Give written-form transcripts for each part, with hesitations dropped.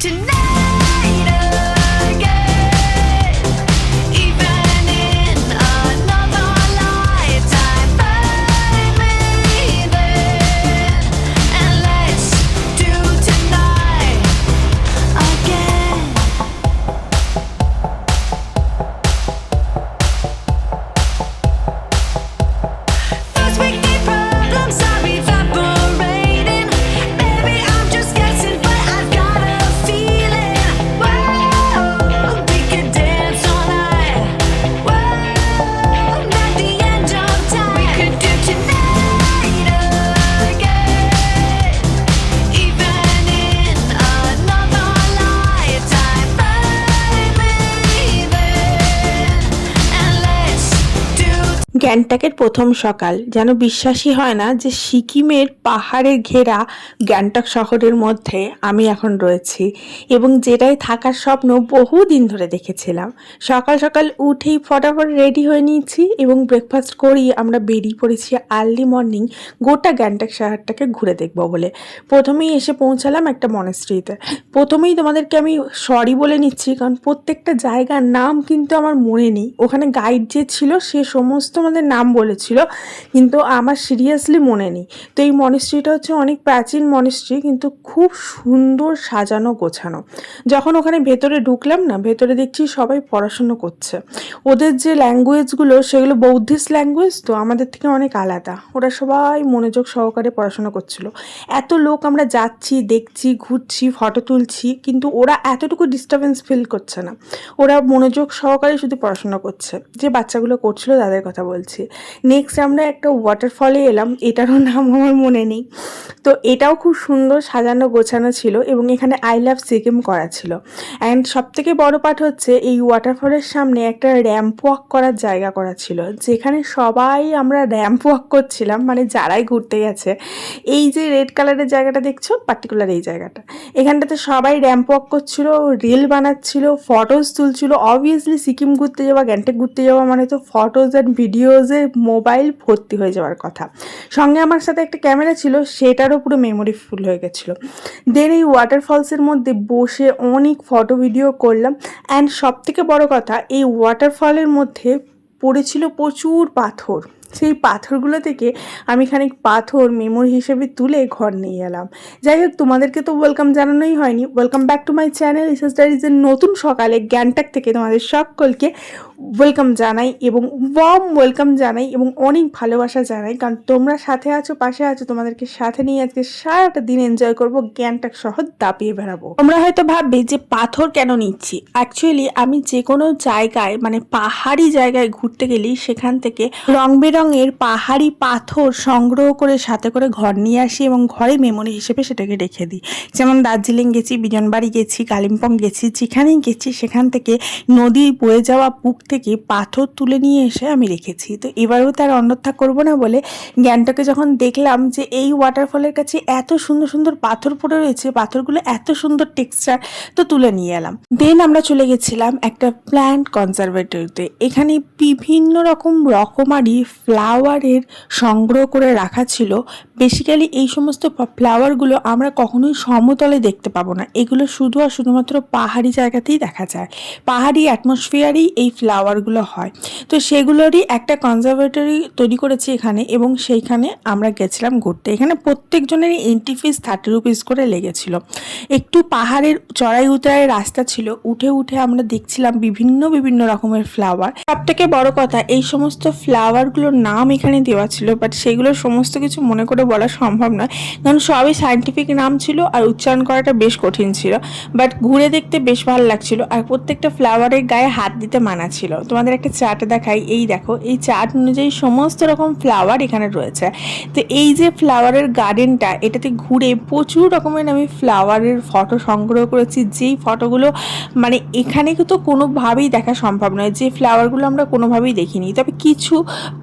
tonight again, even in another lifetime. Find me then, and let's do tonight again. First we need problems, are evaporating. Maybe I'm just guessing, but I've got a feeling. Whoa, we could dance all night. Whoa, not the end of time. We could do tonight again, even in another lifetime. Find me then, and let's do. গ্যাংটকের প্রথম সকাল যেন বিশ্বাসই হয় না যে সিকিমের পাহাড়ের ঘেরা গ্যাংটক শহরের মধ্যে আমি এখন রয়েছি এবং যেটাই থাকার স্বপ্ন বহুদিন ধরে দেখেছিলাম। সকাল সকাল উঠেই ফটাফট রেডি হয়ে নিয়েছি এবং ব্রেকফাস্ট করেই আমরা বেরিয়ে পড়েছি আর্লি মর্নিং গোটা গ্যাংটক শহরটাকে ঘুরে দেখবো বলে। প্রথমেই এসে পৌঁছালাম একটা মনেস্ট্রিতে। প্রথমেই তোমাদেরকে আমি সরি বলে নিচ্ছি, কারণ প্রত্যেকটা জায়গার নাম কিন্তু আমার মনে নেই। ওখানে গাইড যে ছিল সে সমস্ত আমাদের নাম বলেছিল, কিন্তু আমার সিরিয়াসলি মনে নেই। তো এই মনেস্ট্রিটা হচ্ছে অনেক প্রাচীন মনেস্ট্রি, কিন্তু খুব সুন্দর সাজানো গোছানো। যখন ওখানে ভেতরে ঢুকলাম না, ভেতরে দেখছি সবাই পড়াশুনো করছে। ওদের যে ল্যাঙ্গুয়েজগুলো সেগুলো বৌদ্ধিস্ট ল্যাঙ্গুয়েজ, তো আমাদের থেকে অনেক আলাদা। ওরা সবাই মনোযোগ সহকারে পড়াশোনা করছিল। এত লোক আমরা যাচ্ছি, দেখছি, ঘুরছি, ফটো তুলছি, কিন্তু ওরা এতটুকু ডিস্টারবেন্স ফিল করছে না। ওরা মনোযোগ সহকারে শুধু পড়াশোনা করছে। যে বাচ্চাগুলো করছিল তাদের কথা বলছি। নেক্সট আমরা একটা ওয়াটারফলে এলাম, এটারও নাম আমার মনে নেই। তো এটাও খুব সুন্দর সাজানো গোছানো ছিল এবং এখানে আই লাভ সিকিম করা ছিল। অ্যান্ড সবথেকে বড় পার্ট হচ্ছে এই ওয়াটারফলের সামনে একটা র্যাম্প ওয়াক করার জায়গা করা ছিল, যেখানে সবাই আমরা র্যাম্প ওয়াক করছিলাম, মানে যারাই ঘুরতে গেছে। এই যে রেড কালারের জায়গাটা দেখছো, পার্টিকুলার এই জায়গাটা, এখানটাতে সবাই র্যাম্প ওয়াক করছিল, রিল বানাচ্ছিল, ফটোজ তুলছিল। অবভিয়াসলি সিকিম ঘুরতে যাওয়া, গ্যাংটক ঘুরতে যাওয়া মানে তো ফটোজ অ্যান্ড ভিডিওজে মোবাইল ভর্তি হয়ে যাওয়ার কথা। সঙ্গে আমার সাথে একটা ক্যামেরা ছিল, সেটারও পুরো মেমোরি ফুল হয়ে গেছিলো। দেন এই ওয়াটারফলসের মধ্যে বসে অনেক ফটো ভিডিও করলাম। অ্যান্ড সবথেকে বড় কথা, এই ওয়াটারফলের মধ্যে পড়েছিল প্রচুর পাথর। সেই পাথরগুলো থেকে আমি খানিক পাথর মেমোরি হিসেবে তুলে ঘর নিয়ে এলাম। যাই হোক, তোমাদেরকে তো ওয়েলকাম জানানোই হয়নি। Welcome back to my channel ইসাস ডায়েরিজের নতুন সকালে গ্যাংটক থেকে তোমাদের সকলকে ওয়েলকাম জানাই এবং ওয়ার্ম ওয়েলকাম জানাই এবং অনেক ভালোবাসা জানাই, কারণ তোমরা সাথে আছো, পাশে আছো। তোমাদেরকে সাথে নিয়ে আজকে সারাটা দিন এনজয় করবো, গ্যাংটক শহর দাপিয়ে বেড়াবো। তোমরা হয়তো ভাববে যে পাথর কেন নিচ্ছি। অ্যাকচুয়ালি আমি যে কোনো জায়গায়, মানে পাহাড়ি জায়গায় ঘুরতে গেলেই সেখান থেকে রং বেরঙের পাহাড়ি পাথর সংগ্রহ করে সাথে করে ঘর নিয়ে আসি এবং ঘরে মেমোরি হিসেবে সেটাকে রেখে দিই। যেমন দার্জিলিং গেছি, বিজনবাড়ি গেছি, কালিম্পং গেছি, যেখানেই গেছি সেখান থেকে নদী বয়ে যাওয়া বুক থেকে পাথর তুলে নিয়ে এসে আমি রেখেছি। তো এবারেও তার অন্যথা করব না বলে গ্যাংটকে যখন দেখলাম যে এই ওয়াটারফলের কাছে এত সুন্দর সুন্দর পাথর পড়ে রয়েছে, পাথরগুলো এত সুন্দর টেক্সচার, তো তুলে নিয়ে এলাম। দেন আমরা চলে গেছিলাম একটা প্ল্যান্ট কনজারভেটরিতে। এখানে বিভিন্ন রকমারি ফ্লাওয়ারের সংগ্রহ করে রাখা ছিল। বেসিক্যালি এই সমস্ত ফ্লাওয়ারগুলো আমরা কখনোই সমতলে দেখতে পাবো না, এগুলো শুধু আর শুধুমাত্র পাহাড়ি জায়গাতেই দেখা যায়। পাহাড়ি অ্যাটমসফিয়ারেই এই ফ্লাওয়ারগুলো হয়। তো সেগুলোরই একটা কনজারভেটরি তৈরি করেছে এখানে, এবং সেইখানে আমরা গেছিলাম ঘুরতে। এখানে প্রত্যেকজনেরই এন্ট্রি ফিস 30 রুপিস করে লেগেছিল। একটু পাহাড়ের চড়াই উতরাই রাস্তা ছিল, উঠে উঠে আমরা দেখছিলাম বিভিন্ন রকমের ফ্লাওয়ার। সব থেকে বড় কথা, এই সমস্ত ফ্লাওয়ারগুলোর নাম এখানে দেওয়া ছিল, বাট সেগুলো সমস্ত কিছু মনে করে বলা সম্ভব নয়, কারণ সবই সায়েন্টিফিক নাম ছিল আর উচ্চারণ করাটা বেশ কঠিন ছিল। বাট ঘুরে দেখতে বেশ ভালো লাগছিল, আর প্রত্যেকটা ফ্লাওয়ারের গায়ে হাত দিতে মানা ছিল। তোমাদের একটা চার্ট দেখাই, এই দেখো, এই চার্ট অনুযায়ী সমস্ত রকম ফ্লাওয়ার এখানে রয়েছে। তো এই যে ফ্লাওয়ারের গার্ডেনটা, এটাতে ঘুরে প্রচুর রকমের আমি ফ্লাওয়ারের ফটো সংগ্রহ করেছি, যেই ফটোগুলো মানে এখানে তো কোনোভাবেই দেখা সম্ভব নয়, যে ফ্লাওয়ারগুলো আমরা কোনোভাবেই দেখিনি। তবে কিছু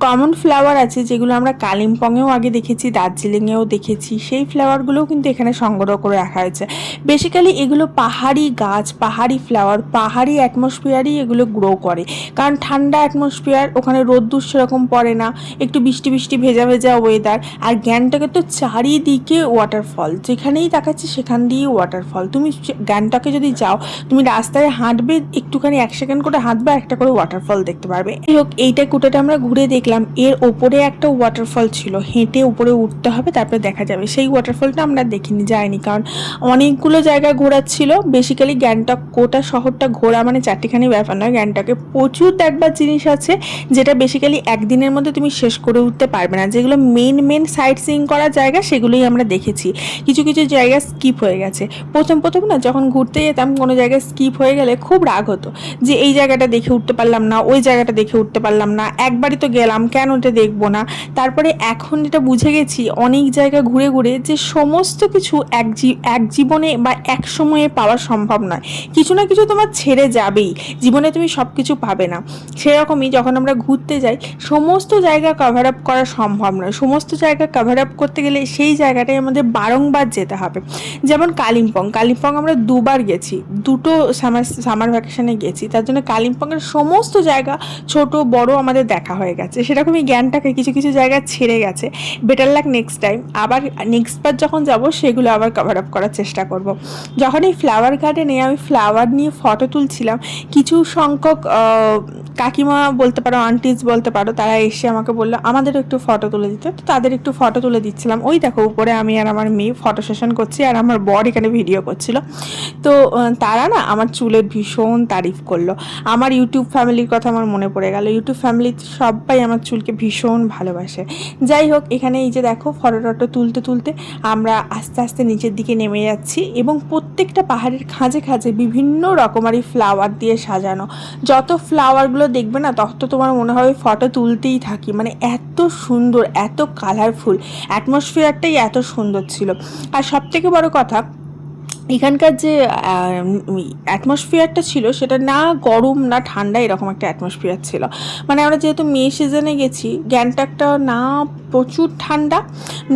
কমন ফ্লাওয়ার আছে যেগুলো আমরা কালিম্পংয়েও আগে দেখেছি, দার্জিলিংয়েও দেখেছি, সেই ফ্লাওয়ারগুলোও কিন্তু এখানে সংগ্রহ করে রাখা হয়েছে। বেসিক্যালি এগুলো পাহাড়ি গাছ, পাহাড়ি ফ্লাওয়ার, পাহাড়ি অ্যাটমসফিয়ারই এগুলো গ্রো করে। কারণ ঠান্ডা অ্যাটমসফিয়ার, ওখানে রোদ্দুর সেরকম পড়ে না, একটু বৃষ্টি বৃষ্টি ভেজা ভেজা ওয়েদার। আর গ্যাংটকে তো চারিদিকে ওয়াটারফল, যেখানেই তাকাচ্ছি সেখান দিয়েই ওয়াটারফল। তুমি গ্যাংটকে যদি যাও, তুমি রাস্তায় হাঁটবে, একটুখানি 1 সেকেন্ড করে হাঁটবে, একটা করে ওয়াটারফল দেখতে পারবে। যাই হোক, এইটা কোটাটা আমরা ঘুরে দেখলাম। এর ওপরে একটা ওয়াটারফল ছিল, হেঁটে উপরে উঠতে হবে, তারপরে দেখা যাবে। সেই ওয়াটারফলটা আমরা দেখিনি, যাইনি, কারণ অনেকগুলো জায়গা ঘোরার ছিল। বেসিক্যালি গ্যাংটক গোটা শহরটা ঘোরা মানে চারটিখানি ব্যাপার নয়। গ্যাংটকে প্রচুর দেখবার জিনিস আছে, যেটা বেসিক্যালি একদিনের মধ্যে তুমি শেষ করে উঠতে পারবে না। যেগুলো মেন সাইট সিইং করা জায়গা, সেগুলোই আমরা দেখেছি। কিছু কিছু জায়গা স্কিপ হয়ে গেছে। প্রথম না যখন ঘুরতে যেতাম, কোনো জায়গায় স্কিপ হয়ে গেলে খুব রাগ হতো, যে এই জায়গাটা দেখে উঠতে পারলাম না, ওই জায়গাটা দেখে উঠতে পারলাম না, একবারই তো গেলাম, কেন এটা দেখবো না। তারপরে এখন যেটা বুঝে গেছি, অনেক জায়গা ঘুরে ঘুরে, যে সমস্ত কিছু এক জীবনে বা এক সময়ে পাওয়া সম্ভব নয়। কিছু না কিছু তোমার ছেড়ে যাবেই, জীবনে তুমি সব কিছু পাবে না। সেরকমই যখন আমরা ঘুরতে যাই, সমস্ত জায়গা কভার আপ করা সম্ভব নয়। সমস্ত জায়গা কভার আপ করতে গেলে সেই জায়গাটায় আমাদের বারংবার যেতে হবে। যেমন কালিম্পং আমরা 2বার গেছি, দুটো সামার ভ্যাকেশনে গেছি। তার জন্য কালিম্পংয়ের সমস্ত জায়গা ছোট বড় আমাদের দেখা হয়ে গেছে। সেরকমই জ্ঞানটাকে কিছু কিছু জায়গা ছেড়ে গেছে। বেটার লাক নেক্সট টাইম, আবার নেক্সট বার যখন যাব সেগুলো আবার কভার আপ করার চেষ্টা করব। যখন এই ফ্লাওয়ার গার্ডেনে আমি ফ্লাওয়ার নিয়ে ফটো তুলছিলাম, কিছু সংখ্যক কাকিমা বলতে পারো, আন্টিজ বলতে পারো, তারা এসে আমাকে বললো আমাদেরও একটু ফটো তুলে দিতে। তো তাদের একটু ফটো তুলে দিচ্ছিলাম। ওই দেখো উপরে আমি আর আমার মেয়ে ফটো সেশন করছি, আর আমার বর এখানে ভিডিও করছিল। তো তারা না আমার চুলের ভীষণ তারিফ করলো। আমার ইউটিউব ফ্যামিলির কথা আমার মনে পড়ে গেল। ইউটিউব ফ্যামিলি সবাই আমার চুলকে ভীষণ ভালোবাসে। যাই হোক, এখানে এই যে দেখো ফটো টটো তুলতে তুলতে আমরা আস্তে আস্তে নিচের দিকে নেমে যাচ্ছি, এবং প্রত্যেকটা পাহাড়ের খাঁজে খাঁজে বিভিন্ন রকমারি ফ্লাওয়ার দিয়ে সাজানো। যত ফ্লাওয়ারগুলো দেখবে না, তত তোমার মনে হবে ফটো তুলতেই থাকি। মানে এত সুন্দর, এত কালারফুল, অ্যাটমসফিয়ারটাই এত সুন্দর ছিল। আর সবথেকে বড় কথা, এখানকার যে অ্যাটমসফিয়ারটা ছিল, সেটা না গরম না ঠান্ডা, এরকম একটা অ্যাটমসফিয়ার ছিল। মানে আমরা যেহেতু মে সিজনে গেছি, গ্যাংটকটা না প্রচুর ঠান্ডা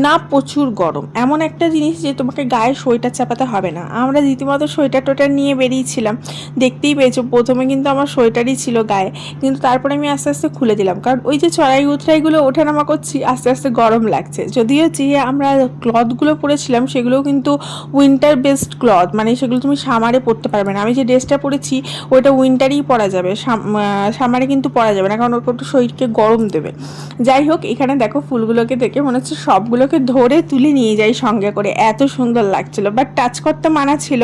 না প্রচুর গরম, এমন একটা জিনিস যে তোমাকে গায়ে সোয়েটার চাপাতে হবে না। আমরা রীতিমতো সোয়েটার টোয়েটার নিয়ে বেরিয়েছিলাম, দেখতেই পেয়েছো। প্রথমে কিন্তু আমার সোয়েটারই ছিল গায়ে, কিন্তু তারপরে আমি আস্তে আস্তে খুলে দিলাম, কারণ ওই যে চড়াই উতরাইগুলো ওঠানামা করছি, আস্তে আস্তে গরম লাগছে। যদিও যে আমরা ক্লথগুলো পরেছিলাম সেগুলোও কিন্তু উইন্টার বেসড ক্লথ, মানে সেগুলো তুমি সামারে পরতে পারবে না। আমি যে ড্রেসটা পরেছি ওইটা উইন্টারই পরা যাবে, সামারে কিন্তু পরা যাবে না, কারণ ওটা একটু শরীরকে গরম দেবে। যাই হোক, এখানে দেখো ফুলগুলোকে দেখে মনে হচ্ছে সবগুলোকে ধরে তুলে নিয়ে যাই সঙ্গে করে, এত সুন্দর লাগছিল। বাট টাচ করতে মানা ছিল।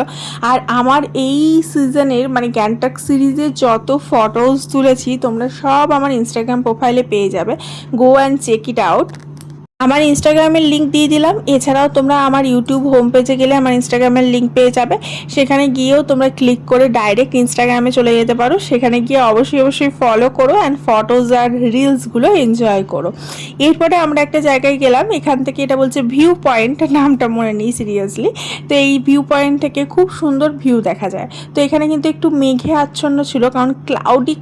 আর আমার এই সিজনের মানে গ্যাংটক সিরিজের যত ফটোজ তুলেছি, তোমরা সব আমার ইনস্টাগ্রাম প্রোফাইলে পেয়ে যাবে। Go and check it out. আমার ইনস্টাগ্রামের লিঙ্ক দিয়ে দিলাম। এছাড়াও তোমরা আমার ইউটিউব হোম পেজে গেলে আমার ইনস্টাগ্রামের লিঙ্ক পেয়ে যাবে। সেখানে গিয়েও তোমরা ক্লিক করে ডাইরেক্ট ইনস্টাগ্রামে চলে যেতে পারো। সেখানে গিয়ে অবশ্যই ফলো করো অ্যান্ড ফটোজ আর রিলসগুলো এনজয় করো। এরপরে আমরা একটা জায়গায় গেলাম, এখান থেকে এটা বলছে ভিউ পয়েন্ট, নামটা মনে নেই সিরিয়াসলি। তো এই ভিউ পয়েন্ট থেকে খুব সুন্দর ভিউ দেখা যায়। তো এখানে কিন্তু একটু মেঘে আচ্ছন্ন ছিল, কারণ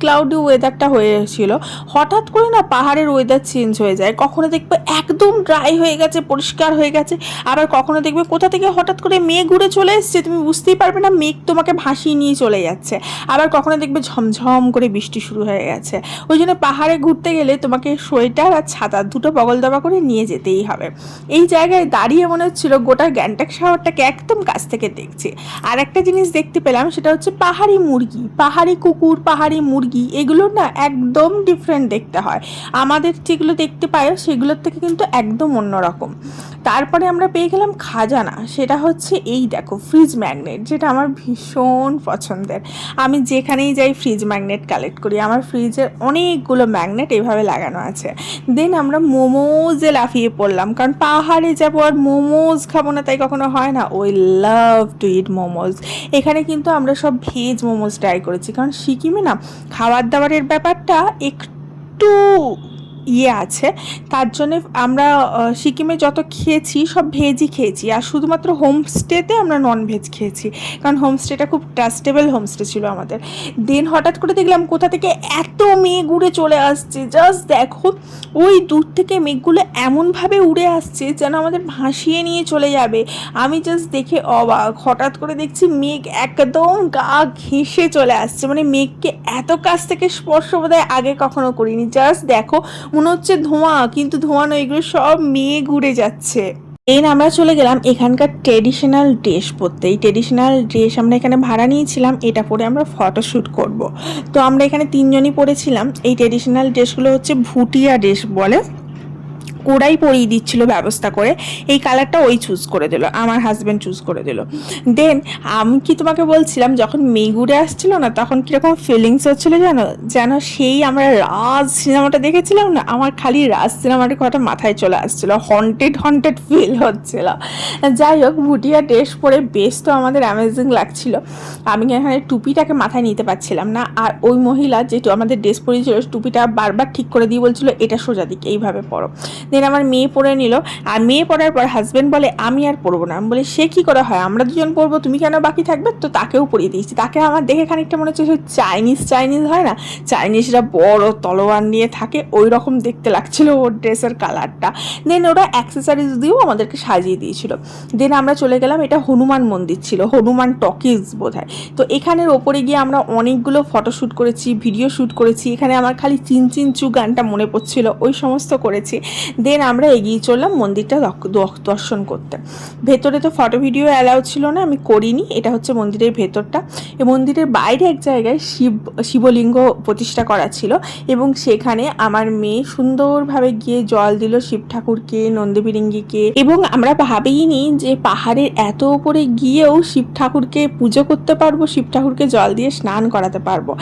ক্লাউডি ওয়েদারটা হয়েছিল। হঠাৎ করে না পাহাড়ের ওয়েদার চেঞ্জ হয়ে যায়, কখনো দেখবে একদম ড্রাই হয়ে গেছে, পরিষ্কার হয়ে গেছে, আবার কখনো দেখবে কোথা থেকে হঠাৎ করে মেঘ উড়ে চলে এসছে, তুমি বুঝতেই পারবে না, মেঘ তোমাকে ভাসিয়ে নিয়ে চলে যাচ্ছে। আবার কখনো দেখবে ঝমঝম করে বৃষ্টি শুরু হয়ে গেছে। ওই জন্য পাহাড়ে ঘুরতে গেলে তোমাকে সোয়েটার আর ছাতা দুটো বগল দাবা করে নিয়ে যেতেই হবে। এই জায়গায় দাঁড়িয়ে মনে হচ্ছিল গোটা গ্যাংটক শহরটাকে একদম কাছ থেকে দেখছি। আর একটা জিনিস দেখতে পেলাম, সেটা হচ্ছে পাহাড়ি মুরগি, পাহাড়ি কুকুর, পাহাড়ি মুরগি, এগুলো না একদম ডিফারেন্ট দেখতে হয়। আমাদের যেগুলো দেখতে পাই সেগুলোর থেকে কিন্তু একদম অন্যরকম। তারপরে আমরা পেয়ে গেলাম খাজানা, সেটা হচ্ছে এই দেখো ফ্রিজ ম্যাগনেট, যেটা আমার ভীষণ পছন্দের। আমি যেখানেই যাই ফ্রিজ ম্যাগনেট কালেক্ট করি। আমার ফ্রিজের অনেকগুলো ম্যাগনেট এইভাবে লাগানো আছে। দেন আমরা মোমোজে লাফিয়ে পড়লাম, কারণ পাহাড়ে যাবো আর মোমোজ খাবো না তাই কখনো হয় না। ওই লাভ টু ইট মোমোজ। এখানে কিন্তু আমরা সব ভেজ মোমোজ ট্রাই করেছি, কারণ সিকিমে না খাবার দাবারের ব্যাপারটা একটু ইয়ে আছে, তার জন্যে আমরা সিকিমে যত খেয়েছি সব ভেজই খেয়েছি, আর শুধুমাত্র হোমস্টেতে আমরা নন ভেজ খেয়েছি, কারণ হোমস্টেটা খুব ট্রাস্টেবল হোমস্টে ছিল আমাদের। দেন হঠাৎ করে দেখলাম কোথা থেকে এত মেঘ উড়ে চলে আসছে, জাস্ট দেখো ওই দূর থেকে মেঘগুলো এমনভাবে উড়ে আসছে যেন আমাদের ভাসিয়ে নিয়ে চলে যাবে। আমি জাস্ট দেখে অবাক, হঠাৎ করে দেখছি মেঘ একদম গা ঘেঁষে চলে আসছে, মানে মেঘকে এত কাছ থেকে স্পর্শ বোধহয় আগে কখনো করিনি। জাস্ট দেখো মনে হচ্ছে ধোঁয়া, কিন্তু ধোঁয়া নয়, এগুলো সব মেঘ উড়ে যাচ্ছে। আমরা চলে গেলাম এখানকার ট্রেডিশনাল ড্রেস পরতে। এই ট্রেডিশনাল ড্রেস আমরা এখানে ভাড়া নিয়েছিলাম, এটা পরে আমরা ফটোশ্যুট করব। তো আমরা এখানে তিনজনই পরেছিলাম। এই ট্রেডিশনাল ড্রেসগুলো হচ্ছে ভুটিয়া ড্রেস বলে, ওরাই পরিয়ে দিচ্ছিল ব্যবস্থা করে। এই কালারটা ওই চুজ করে দিল, আমার হাজব্যান্ড চুজ করে দিল। দেন আমি কি তোমাকে বলছিলাম, যখন মেঘুরে আসছিল না তখন কীরকম ফিলিংস হচ্ছিল জানো, যেন সেই আমরা রাজ সিনেমাটা দেখেছিলাম না, আমার খালি রাজ সিনেমাটার কথা মাথায় চলে আসছিল, হন্টেড হন্টেড ফিল হচ্ছিল। যাই হোক, ভুটিয়া ড্রেস পরে বেশ তো আমাদের অ্যামেজিং লাগছিল। আমি এখানে টুপিটাকে মাথায় নিতে পারছিলাম না, আর ওই মহিলা যেটু আমাদের ড্রেস পরিয়েছিল টুপিটা বারবার ঠিক করে দিয়ে বলছিল এটা সোজা দিক, এইভাবে পরো। দেন আমার মেয়ে পরে নিল, আর মেয়ে পরার পর হাজব্যান্ড বলে আমি আর পরবো না। আমি বলি সে কী করে হয়, আমরা দুজন পরবো, তুমি কেন বাকি থাকবে? তো তাকেও পরিয়ে দিয়েছি। তাকে আমার দেখে খানিকটা মনে হচ্ছে চাইনিজ হয় না, চাইনিজরা বড় তলোয়ার নিয়ে থাকে, ওই রকম দেখতে লাগছিল ওর ড্রেসের কালারটা। দেন ওরা অ্যাক্সেসরিজ দিয়েও আমাদেরকে সাজিয়ে দিয়েছিল। দেন আমরা চলে গেলাম, এটা হনুমান মন্দির ছিল, হনুমান টকিজ বোধহয়। তো এখানের ওপরে গিয়ে আমরা অনেকগুলো ফটোশ্যুট করেছি, ভিডিও শ্যুট করেছি। এখানে আমার খালি চিন চিন চু গানটা মনে পড়ছিল, ওই সমস্ত করেছি। দেন আমরা এগিয়ে চললাম মন্দিরটা দর্শন করতে। ভেতরে তো ফটো ভিডিও অ্যালাউ ছিল না, আমি করিনি। এটা হচ্ছে মন্দিরের ভেতরটা। এই মন্দিরের বাইরে এক জায়গায় শিবলিঙ্গ প্রতিষ্ঠা করা ছিল, এবং সেখানে আমার মেয়ে সুন্দরভাবে গিয়ে জল দিল শিব ঠাকুরকে, নন্দীবিরিঙ্গিকে। এবং আমরা ভাবিনি যে পাহাড়ের এত উপরে গিয়েও শিব ঠাকুরকে পুজো করতে পারবো, শিব ঠাকুরকে জল দিয়ে স্নান করাতে পারবো।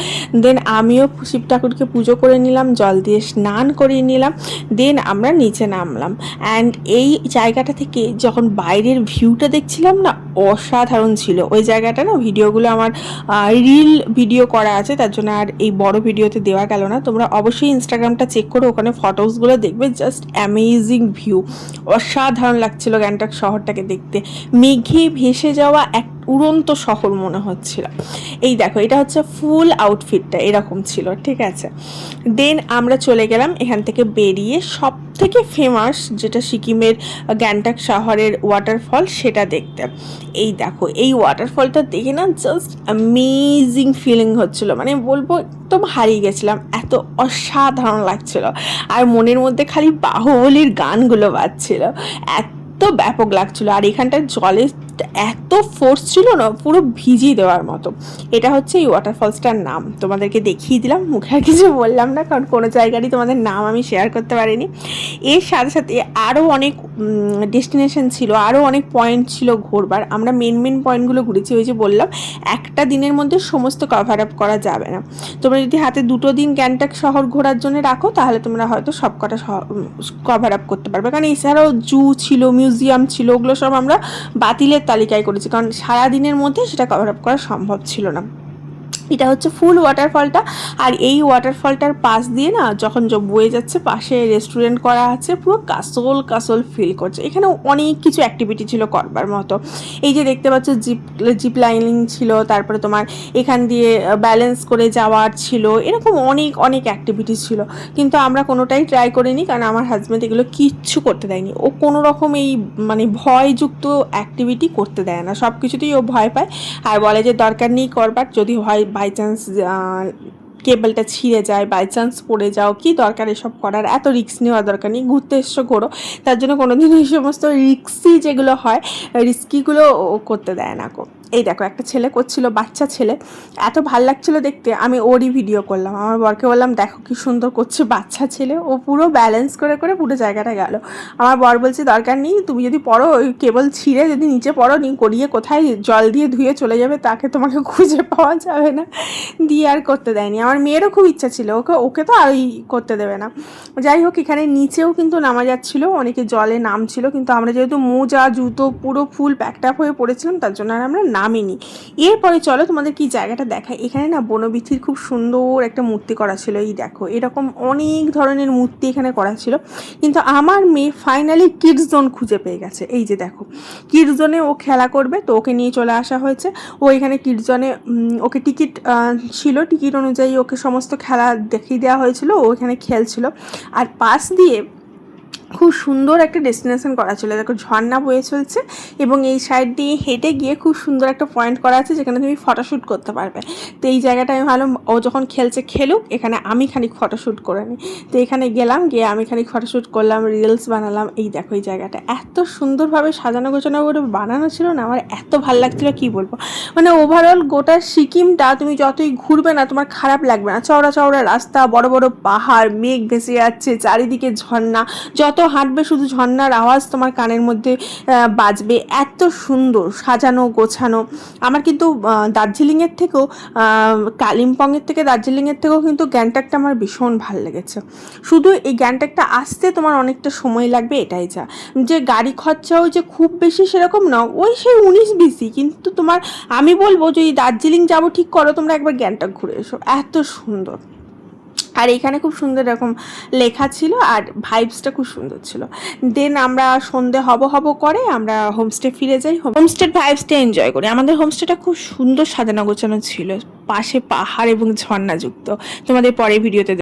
দেন আমিও শিব ঠাকুরকে পুজো করে নিলাম, জল দিয়ে স্নান করিয়ে নিলাম। দেন আমরা নিচে নামলাম। অ্যান্ড এই জায়গাটা থেকে যখন বাইরের ভিউটা দেখছিলাম না, অসাধারণ ছিল। ওই জায়গাটা না, ভিডিওগুলো আমার রিল ভিডিও করা আছে, তার জন্য আর এই বড় ভিডিওতে দেওয়া গেল না। তোমরা অবশ্যই ইনস্টাগ্রামটা চেক করো, ওখানে ফটোসগুলো দেখবে, জাস্ট অ্যামেজিং ভিউ, অসাধারণ লাগছিল গ্যাংটক শহরটাকে দেখতে। মেঘে ভেসে যাওয়া এক উড়ন্ত শহর মনে হচ্ছিল। এই দেখো, এটা হচ্ছে ফুল আউটফিটটা এরকম ছিল, ঠিক আছে। দেন আমরা চলে গেলাম এখান থেকে বেরিয়ে সব থেকে ফেমাস যেটা সিকিমের গ্যাংটক শহরের ওয়াটারফল, সেটা দেখতে। এই দেখো, এই ওয়াটারফলটা দেখে না জাস্ট অ্যামেজিং ফিলিং হচ্ছিল, মানে বলবো একদম হারিয়ে গেছিলাম, এত অসাধারণ লাগছিল। আর মনের মধ্যে খালি বাহুবলীর গানগুলো বাজছিল, এত ব্যাপক লাগছিল। আর এখানটার জলে এত ফোর্স ছিল না, পুরো ভিজিয়ে দেওয়ার মতো। এটা হচ্ছে এই ওয়াটারফলসটার নাম, তোমাদেরকে দেখিয়ে দিলাম, মুখে আর কিছু বললাম না, কারণ কোনো জায়গারই তোমাদের নাম আমি শেয়ার করতে পারিনি। এর সাথে সাথে আরও অনেক ডেস্টিনেশন ছিল, আরও অনেক পয়েন্ট ছিল ঘোরবার। আমরা মেন পয়েন্টগুলো ঘুরেছি। ওই যে বললাম, একটা দিনের মধ্যে সমস্ত কভার আপ করা যাবে না। তোমরা যদি হাতে 2 দিন গ্যাংটক শহর ঘোরার জন্য রাখো, তাহলে তোমরা হয়তো সব কটা কভার আপ করতে পারবে। কারণ এছাড়াও জু ছিল, মিউজিয়াম ছিল, ওগুলো সব আমরা বাতিলের তালিকায় করেছি, কারণ সারাদিনের মধ্যে সেটা কভার আপ করা সম্ভব ছিল না। এটা হচ্ছে ফুল ওয়াটারফলটা। আর এই ওয়াটারফলটার পাশ দিয়ে না যখন বয়ে যাচ্ছে, পাশে রেস্টুরেন্ট করা আছে, পুরো কাসল ফিল করছে। এখানে অনেক কিছু অ্যাক্টিভিটি ছিল করবার মতো। এই যে দেখতে পাচ্ছ, জিপ লাইনিং ছিল, তারপরে তোমার এখান দিয়ে ব্যালেন্স করে যাওয়ার ছিল, এরকম অনেক অ্যাক্টিভিটি ছিল। কিন্তু আমরা কোনোটাই ট্রাই করিনি, কারণ আমার হাজব্যান্ড এগুলো কিচ্ছু করতে দেয়নি। ও কোনো রকম এই মানে ভয়যুক্ত অ্যাক্টিভিটি করতে দেয় না, সব কিছুতেই ও ভয় পায়, আর বলে যে দরকার নেই করবার, যদি হয় বাই চান্স কেবলটা ছিঁড়ে যায়, বাই চান্স পড়ে যাও, কি দরকার এসব করার, এত রিস্ক নেওয়ার দরকার নেই, ঘুরতে এসছো ঘোরো। তার জন্য কোনোদিন এই সমস্ত রিস্কি যেগুলো হয়, রিস্কিগুলো ও করতে দেয় না। এই দেখো, একটা ছেলে করছিল, বাচ্চা ছেলে, এত ভাল লাগছিল দেখতে, আমি ওরই ভিডিও করলাম। আমার বরকে বললাম দেখো কি সুন্দর করছে বাচ্চা ছেলে, ও পুরো ব্যালেন্স করে পুরো জায়গাটা গেল। আমার বর বলছে দরকার নেই, তুমি যদি পড়ো, ওই কেবল ছিঁড়ে যদি নিচে পড়ো, গড়িয়ে কোথায় জল দিয়ে ধুয়ে চলে যাবে, তাকে তোমাকে খুঁজে পাওয়া যাবে না, দিয়ে আর করতে দেয়নি। আমার মেয়েরও খুব ইচ্ছা ছিল, ওকে তো আর করতে দেবে না। যাই হোক, এখানে নিচেও কিন্তু নামা যাচ্ছিলো, অনেকে জলে নামছিল, কিন্তু আমরা যেহেতু মোজা জুতো পুরো ফুল প্যাকড আপ হয়ে পড়েছিলাম, তার জন্য আর আমরা নামিনি। এরপরে চলো তোমাদের কি জায়গাটা দেখায়। এখানে না বনবিথির খুব সুন্দর একটা মূর্তি করা ছিল, এই দেখো এরকম অনেক ধরনের মূর্তি এখানে করা ছিল। কিন্তু আমার মেয়ে ফাইনালি কিডস জোন খুঁজে পেয়ে গেছে। এই যে দেখো কিডস জোনে ও খেলা করবে, তো ওকে নিয়ে চলে আসা হয়েছে। ও এখানে কিডস জোনে ওকে টিকিট ছিল, টিকিট অনুযায়ী ওকে সমস্ত খেলা দেখিয়ে দেওয়া হয়েছিল, ও এখানে খেলছিল। আর পাশ দিয়ে খুব সুন্দর একটা ডেস্টিনেশন করা ছিল, দেখো ঝর্ণা বয়ে চলছে এবং এই সাইড দিয়ে হেঁটে গিয়ে খুব সুন্দর একটা পয়েন্ট করা আছে যেখানে তুমি ফটোশ্যুট করতে পারবে। তো এই জায়গাটা আমি ভালো, ও যখন খেলছে খেলুক, এখানে আমি খানিক ফটোশ্যুট করে নিই। তো এখানে গেলাম, গিয়ে আমি খানিক ফটোশ্যুট করলাম, রিলস বানালাম। এই দেখো এই জায়গাটা এত সুন্দরভাবে সাজানো গোছানো করে বানানো ছিল না, আমার এত ভালো লাগছিল কি বলবো। মানে ওভারঅল গোটা সিকিমটা তুমি যতই ঘুরবে না তোমার খারাপ লাগবে না। চওড়া চওড়া রাস্তা, বড় বড় পাহাড়, মেঘ ভেসে যাচ্ছে, চারিদিকে ঝর্ণা, যত হাঁটবে শুধু ঝর্ণার আওয়াজ তোমার কানের মধ্যে বাজবে। এত সুন্দর সাজানো গোছানো। আমার কিন্তু দার্জিলিংয়ের থেকেও, কালিম্পংয়ের থেকে দার্জিলিংয়ের থেকেও কিন্তু গ্যাংটকটা আমার ভীষণ ভালো লেগেছে। শুধু এই গ্যাংটকটা আসতে তোমার অনেকটা সময় লাগবে, এটাই যা। যে গাড়ি খরচাও যে খুব বেশি সেরকম না, ওই সেই 19-20, কিন্তু তোমার আমি বলবো যে এই দার্জিলিং যাবো ঠিক করো, তোমরা একবার গ্যাংটক ঘুরে এসো, এত সুন্দর। আর এখানে খুব সুন্দর এরকম লেখা ছিল আর ভাইবসটা খুব সুন্দর ছিল। দেন আমরা সন্ধে হব করে আমরা হোমস্টে ফিরে যাই, হোমস্টের ভাইবসটা এনজয় করি। আমাদের হোমস্টেটা খুব সুন্দর সাজানো গোছানো ছিল, পাশে পাহাড় এবং ঝর্ণাযুক্ত। তোমাদের পরে ভিডিওতে